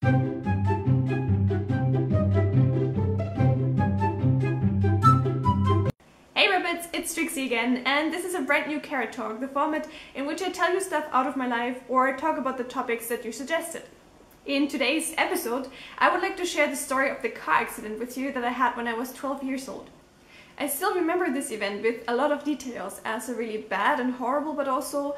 Hey Rabbits, it's Trixi again, and this is a brand new Carrot Talk, the format in which I tell you stuff out of my life or talk about the topics that you suggested. In today's episode, I would like to share the story of the car accident with you that I had when I was 12 years old. I still remember this event with a lot of details as a really bad and horrible but also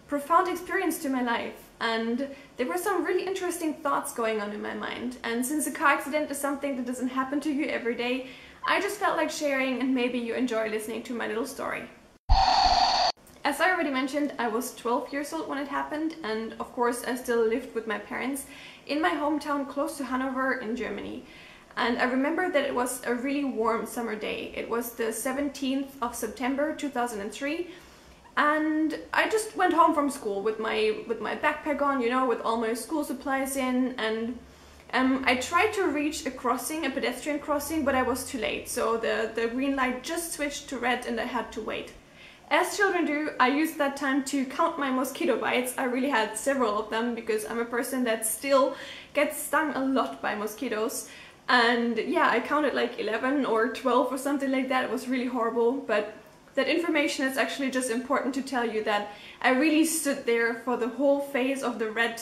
profound experience to my life, and there were some really interesting thoughts going on in my mind, and since a car accident is something that doesn't happen to you every day, I just felt like sharing, and maybe you enjoy listening to my little story. As I already mentioned, I was 12 years old when it happened, and of course I still lived with my parents in my hometown close to Hanover in Germany. And I remember that it was a really warm summer day. It was the 17th of September 2003, and I just went home from school with my backpack on, you know, with all my school supplies in, and I tried to reach a crossing, a pedestrian crossing, but I was too late. So the green light just switched to red and I had to wait. As children do, I used that time to count my mosquito bites. I really had several of them because I'm a person that still gets stung a lot by mosquitoes. And yeah, I counted like 11 or 12 or something like that. It was really horrible, but that information is actually just important to tell you that I really stood there for the whole phase of the red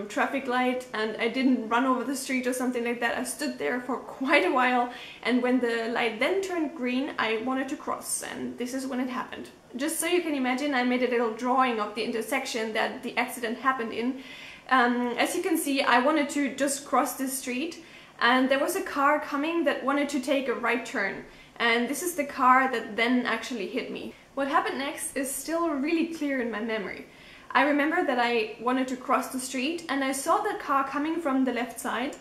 traffic light, and I didn't run over the street or something like that. I stood there for quite a while, and when the light then turned green, I wanted to cross, and this is when it happened. Just so you can imagine, I made a little drawing of the intersection that the accident happened in. As you can see, I wanted to just cross this street, and there was a car coming that wanted to take a right turn, and this is the car that then actually hit me. What happened next is still really clear in my memory. I remember that I wanted to cross the street and I saw that car coming from the left side,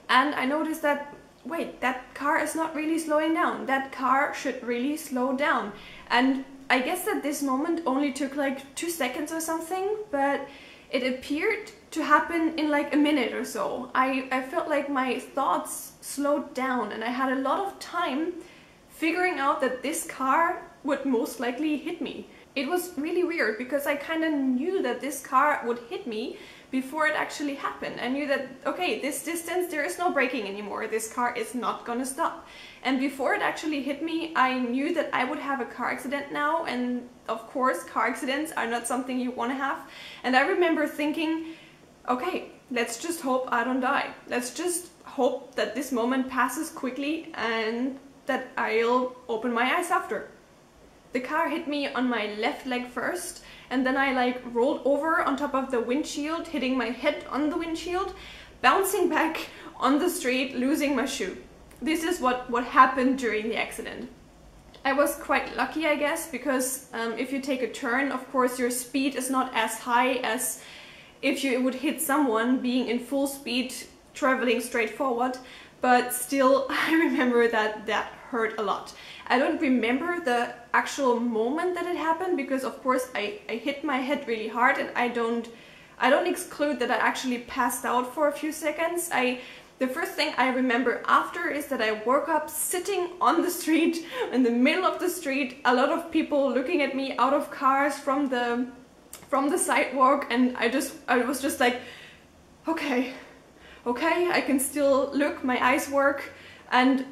and I noticed that, wait, that car is not really slowing down. That car should really slow down. And I guess that this moment only took like 2 seconds or something, but it appeared to happen in like a minute or so. I felt like my thoughts slowed down and I had a lot of time figuring out that this car would most likely hit me. It was really weird because I kind of knew that this car would hit me before it actually happened. I knew that, okay, this distance, there is no braking anymore. This car is not gonna stop. And before it actually hit me, I knew that I would have a car accident now. And of course, car accidents are not something you want to have. And I remember thinking, okay, let's just hope I don't die. Let's just hope that this moment passes quickly and that I'll open my eyes after. The car hit me on my left leg first, and then I like rolled over on top of the windshield, hitting my head on the windshield, bouncing back on the street, losing my shoe. This is what happened during the accident. I was quite lucky, I guess, because if you take a turn, of course your speed is not as high as if you would hit someone being in full speed traveling straight forward, but still I remember that hurt a lot. I don't remember the actual moment that it happened because of course I hit my head really hard, and I don't exclude that I actually passed out for a few seconds. The first thing I remember after is that I woke up sitting on the street, in the middle of the street, a lot of people looking at me out of cars from the sidewalk, and I was just like, okay, I can still look, my eyes work. And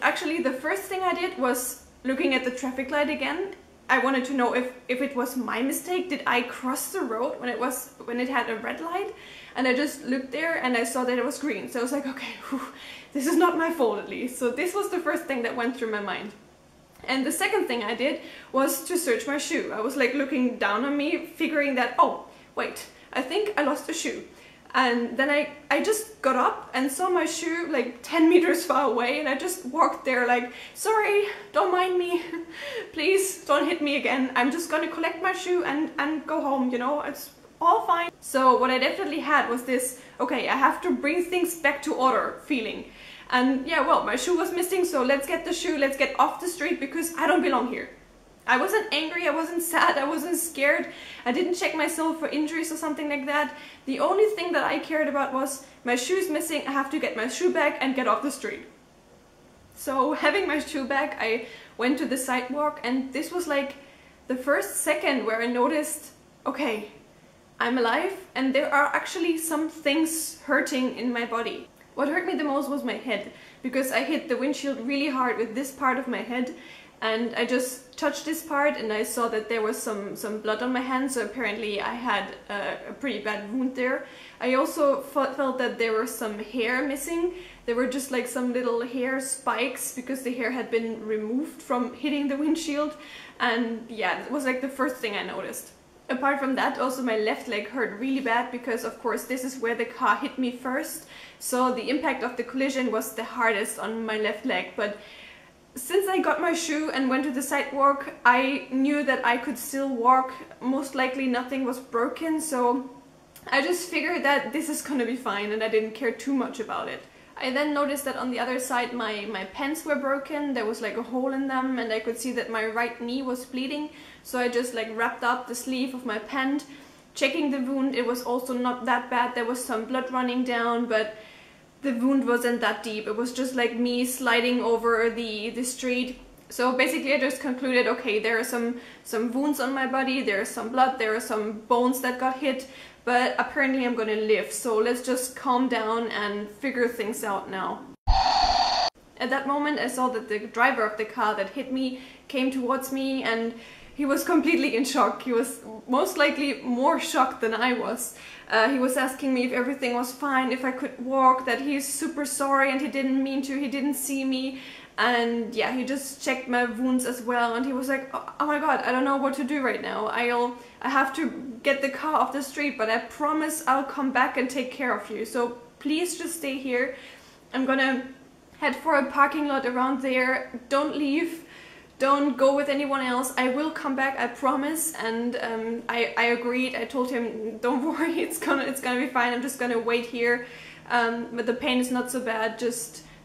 actually the first thing I did was looking at the traffic light again. I wanted to know if it was my mistake. Did I cross the road when it had a red light? And I just looked there and I saw that it was green. So I was like, okay, whew, this is not my fault at least. So this was the first thing that went through my mind. And the second thing I did was to search my shoe. I was like looking down on me, figuring that, oh, wait, I think I lost a shoe. And then I just got up and saw my shoe like 10 meters far away, and I just walked there like, sorry, don't mind me, please don't hit me again. I'm just gonna collect my shoe and go home, you know, it's all fine. So what I definitely had was this, okay, I have to bring things back to order feeling. And yeah, well, my shoe was missing, so let's get the shoe, let's get off the street because I don't belong here. I wasn't angry, I wasn't sad, I wasn't scared, I didn't check myself for injuries or something like that. The only thing that I cared about was my shoe's missing, I have to get my shoe back and get off the street. So having my shoe back, I went to the sidewalk, and this was like the first second where I noticed, okay, I'm alive and there are actually some things hurting in my body. What hurt me the most was my head, because I hit the windshield really hard with this part of my head, and I just touched this part and I saw that there was some blood on my hand, so apparently I had a pretty bad wound there. I also felt that there was some hair missing. There were just like some little hair spikes because the hair had been removed from hitting the windshield, and yeah, it was like the first thing I noticed. Apart from that, also my left leg hurt really bad because of course this is where the car hit me first, so the impact of the collision was the hardest on my left leg. But since I got my shoe and went to the sidewalk, I knew that I could still walk. Most likely nothing was broken, so I just figured that this is gonna be fine, and I didn't care too much about it. I then noticed that on the other side my pants were broken. There was like a hole in them, and I could see that my right knee was bleeding, so I just like wrapped up the sleeve of my pant. Checking the wound, it was also not that bad. There was some blood running down, but the wound wasn't that deep. It was just like me sliding over the street. So basically I just concluded, okay, there are some wounds on my body, there is some blood, there are some bones that got hit, but apparently I'm gonna live, so let's just calm down and figure things out now. At that moment I saw that the driver of the car that hit me came towards me, and he was completely in shock. He was most likely more shocked than I was. He was asking me if everything was fine, if I could walk, that he's super sorry and he didn't mean to, he didn't see me. And yeah, he just checked my wounds as well, and he was like, oh my god, I don't know what to do right now. I have to get the car off the street, but I promise I'll come back and take care of you. So please just stay here. I'm gonna head for a parking lot around there. Don't leave. Don't go with anyone else. I will come back, I promise. And I agreed. I told him, don't worry, it's gonna be fine. I'm just gonna wait here. But the pain is not so bad.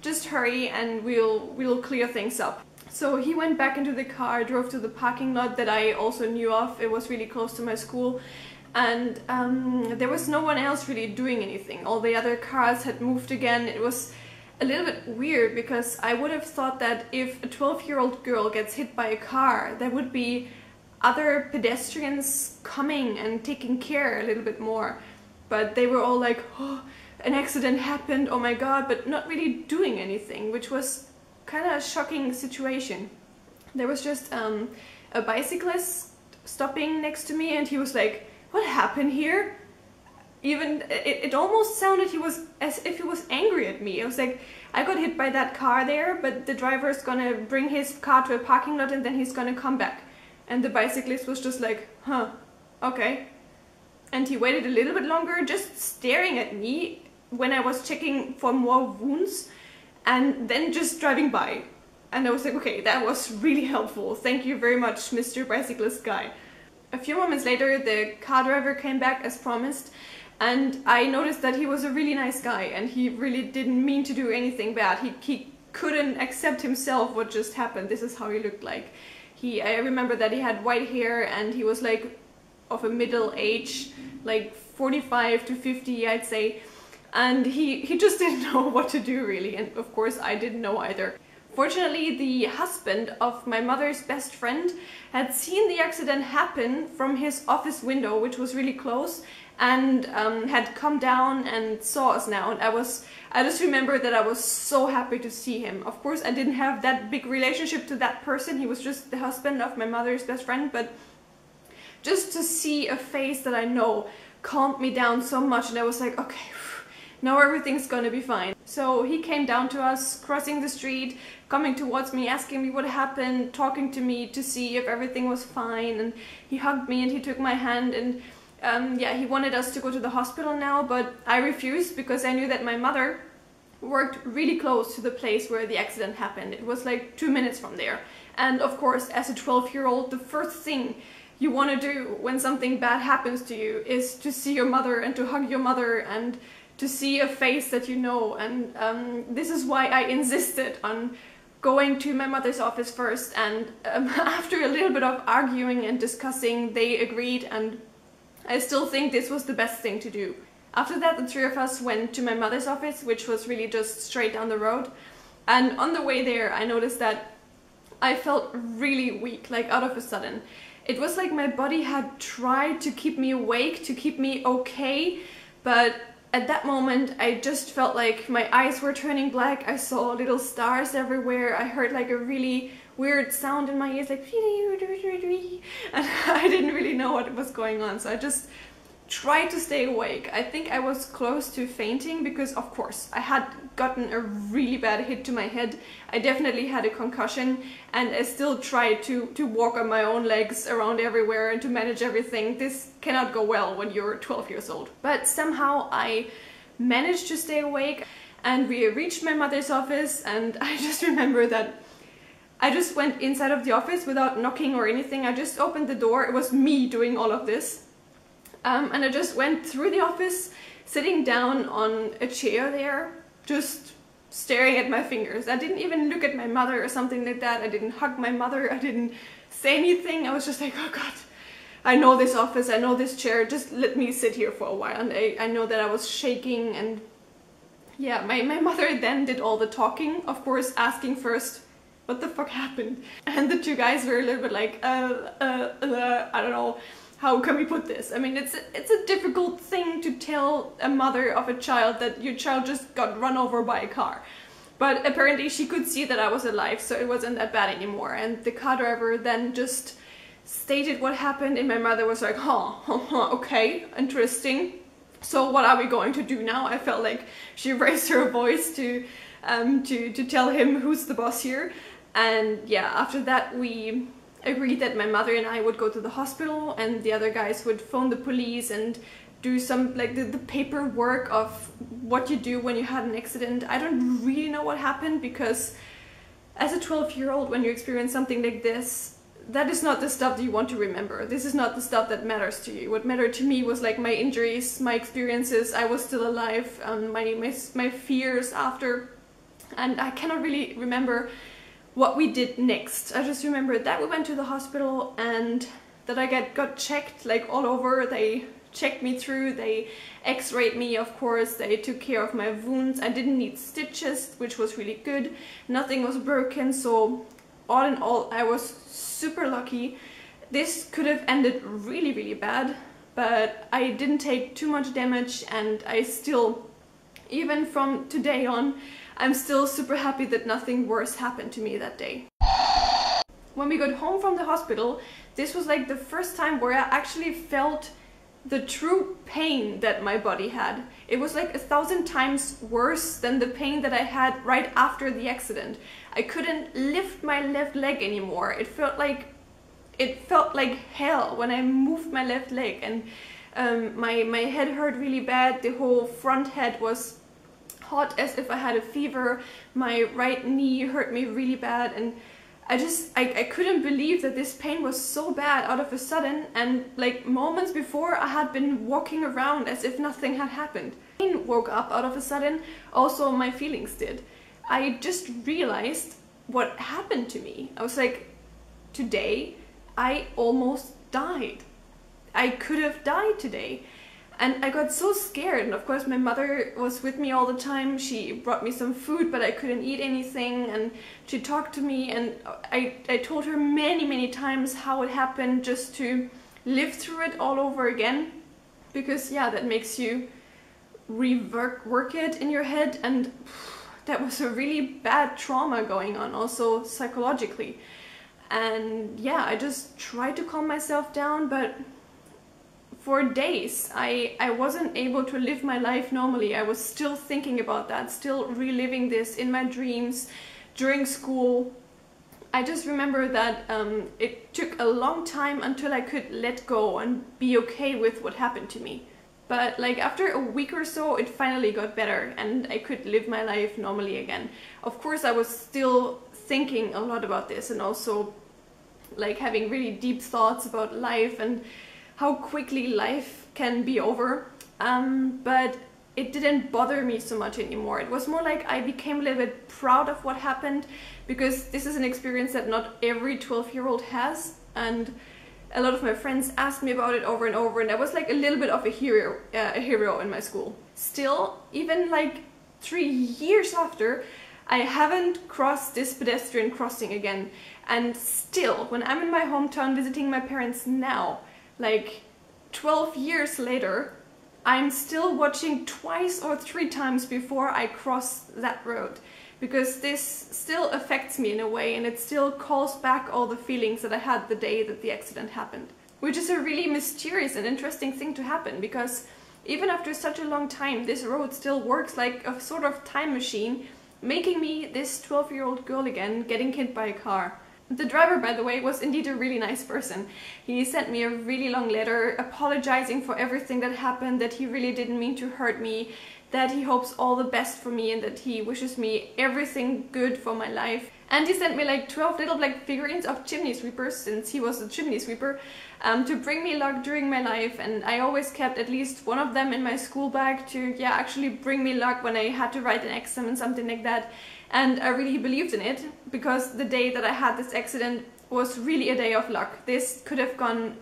Just hurry and we'll clear things up. So he went back into the car, drove to the parking lot that I also knew of. It was really close to my school, and there was no one else really doing anything. All the other cars had moved again. It was a little bit weird because I would have thought that if a 12-year-old girl gets hit by a car, there would be other pedestrians coming and taking care a little bit more. But they were all like, oh, an accident happened, oh my god, but not really doing anything, which was kind of a shocking situation. There was just a bicyclist stopping next to me, and he was like, what happened here? Even it almost sounded as if he was angry at me. I was like, I got hit by that car there, but the driver is gonna bring his car to a parking lot and then he's gonna come back. And the bicyclist was just like, huh, okay. And he waited a little bit longer, just staring at me when I was checking for more wounds, and then just driving by. And I was like, okay, that was really helpful. Thank you very much, Mr. Bicyclist guy. A few moments later, the car driver came back as promised, and I noticed that he was a really nice guy and he really didn't mean to do anything bad. He couldn't accept himself what just happened. This is how he looked like. I remember that he had white hair and he was like of a middle age, like 45 to 50, I'd say. And he just didn't know what to do really, and of course I didn't know either. Fortunately, the husband of my mother's best friend had seen the accident happen from his office window, which was really close, and had come down and saw us now. And I just remember that I was so happy to see him. Of course, I didn't have that big relationship to that person. He was just the husband of my mother's best friend, but just to see a face that I know calmed me down so much, and I was like, okay, now everything's gonna be fine. So he came down to us, crossing the street, coming towards me, asking me what happened, talking to me to see if everything was fine, and he hugged me and he took my hand, and yeah, he wanted us to go to the hospital now, but I refused because I knew that my mother worked really close to the place where the accident happened. It was like 2 minutes from there. And of course, as a 12-year-old, the first thing you want to do when something bad happens to you is to see your mother and to hug your mother and to see a face that you know. And this is why I insisted on going to my mother's office first, and after a little bit of arguing and discussing, they agreed, and I still think this was the best thing to do. After that, the three of us went to my mother's office, which was really just straight down the road, and on the way there I noticed that I felt really weak, like out of a sudden. It was like my body had tried to keep me awake, to keep me okay, but at that moment I just felt like my eyes were turning black. I saw little stars everywhere. I heard like a really weird sound in my ears, like, and I didn't really know what was going on, so I just tried to stay awake. I think I was close to fainting because, of course, I had gotten a really bad hit to my head. I definitely had a concussion, and I still tried to walk on my own legs around everywhere and to manage everything. This cannot go well when you're 12 years old. But somehow I managed to stay awake, and we reached my mother's office, and I just remember that I just went inside of the office without knocking or anything. I just opened the door. It was me doing all of this. And I just went through the office, sitting down on a chair there, just staring at my fingers. I didn't even look at my mother or something like that. I didn't hug my mother. I didn't say anything. I was just like, oh God, I know this office, I know this chair, just let me sit here for a while. And I know that I was shaking, and yeah, my mother then did all the talking, of course, asking first, what the fuck happened? And the two guys were a little bit like, I don't know, how can we put this? I mean, it's a difficult thing to tell a mother of a child that your child just got run over by a car. But apparently she could see that I was alive, so it wasn't that bad anymore. And the car driver then just stated what happened, and my mother was like, okay, interesting. So what are we going to do now? I felt like she raised her voice to tell him who's the boss here. And yeah, after that we agreed that my mother and I would go to the hospital, and the other guys would phone the police and do some like the paperwork of what you do when you had an accident. I don't really know what happened, because as a 12-year-old, when you experience something like this, that is not the stuff that you want to remember. This is not the stuff that matters to you. What mattered to me was like my injuries, my experiences. I was still alive, my fears after, and I cannot really remember what we did next. I just remember that we went to the hospital and that I got checked like all over. They checked me through, they x-rayed me, of course, they took care of my wounds. I didn't need stitches, which was really good. Nothing was broken, so all in all I was super lucky. This could have ended really, really bad, but I didn't take too much damage, and I still, even from today on, I'm still super happy that nothing worse happened to me that day. When we got home from the hospital, this was like the first time where I actually felt the true pain that my body had. It was like 1,000 times worse than the pain that I had right after the accident. I couldn't lift my left leg anymore. It felt like hell when I moved my left leg, and my head hurt really bad. The whole front head was hot as if I had a fever. My right knee hurt me really bad, and I couldn't believe that this pain was so bad out of a sudden, and like moments before I had been walking around as if nothing had happened. Pain woke up out of a sudden, also my feelings did. I just realized what happened to me. I was like, today I almost died. I could have died today. And I got so scared, and of course my mother was with me all the time. She brought me some food, but I couldn't eat anything, and she talked to me, and I told her many times how it happened, just to live through it all over again, because yeah, that makes you rework it in your head, and that was a really bad trauma going on also psychologically. And yeah, I just tried to calm myself down, but for days I wasn't able to live my life normally. I was still thinking about that, still reliving this in my dreams during school. I just remember that it took a long time until I could let go and be okay with what happened to me. But like after a week or so, it finally got better and I could live my life normally again. Of course, I was still thinking a lot about this, and also like having really deep thoughts about life and how quickly life can be over, but it didn't bother me so much anymore. It was more like I became a little bit proud of what happened, because this is an experience that not every 12-year-old has, and a lot of my friends asked me about it over and over, and I was like a little bit of a hero in my school. Still, even like 3 years after, I haven't crossed this pedestrian crossing again. And still, when I'm in my hometown visiting my parents now, like 12 years later, I'm still watching twice or 3 times before I cross that road. Because this still affects me in a way, and it still calls back all the feelings that I had the day that the accident happened. Which is a really mysterious and interesting thing to happen, because even after such a long time, this road still works like a sort of time machine, making me this 12-year-old girl again, getting hit by a car. The driver, by the way, was indeed a really nice person. He sent me a really long letter apologizing for everything that happened, that he really didn't mean to hurt me, that he hopes all the best for me and that he wishes me everything good for my life. And he sent me like 12 little like figurines of chimney sweepers, since he was a chimney sweeper, to bring me luck during my life. And I always kept at least one of them in my school bag to, yeah, actually bring me luck when I had to write an exam and something like that. And I really believed in it, because the day that I had this accident was really a day of luck. This could have gone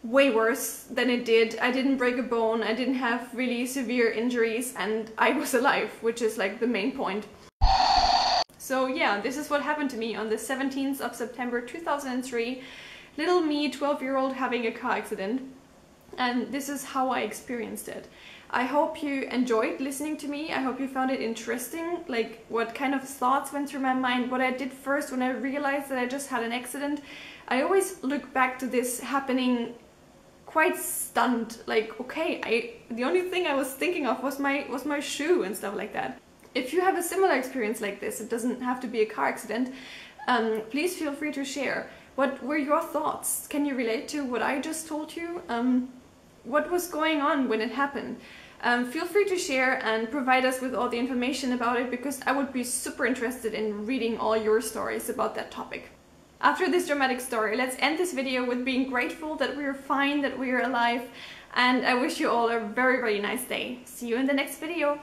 way worse than it did. I didn't break a bone, I didn't have really severe injuries, and I was alive, which is like the main point. So yeah, this is what happened to me on the 17th of September 2003. Little me, 12-year-old, having a car accident. And this is how I experienced it. I hope you enjoyed listening to me. I hope you found it interesting, like what kind of thoughts went through my mind, what I did first when I realized that I just had an accident. I always look back to this happening quite stunned, like, okay, the only thing I was thinking of was my shoe and stuff like that. If you have a similar experience like this, it doesn't have to be a car accident, please feel free to share. What were your thoughts? Can you relate to what I just told you? What was going on when it happened? Feel free to share and provide us with all the information about it, because I would be super interested in reading all your stories about that topic. After this dramatic story, let's end this video with being grateful that we are fine, that we are alive, and I wish you all a very, very nice day. See you in the next video.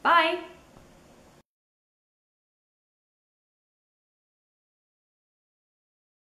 Bye!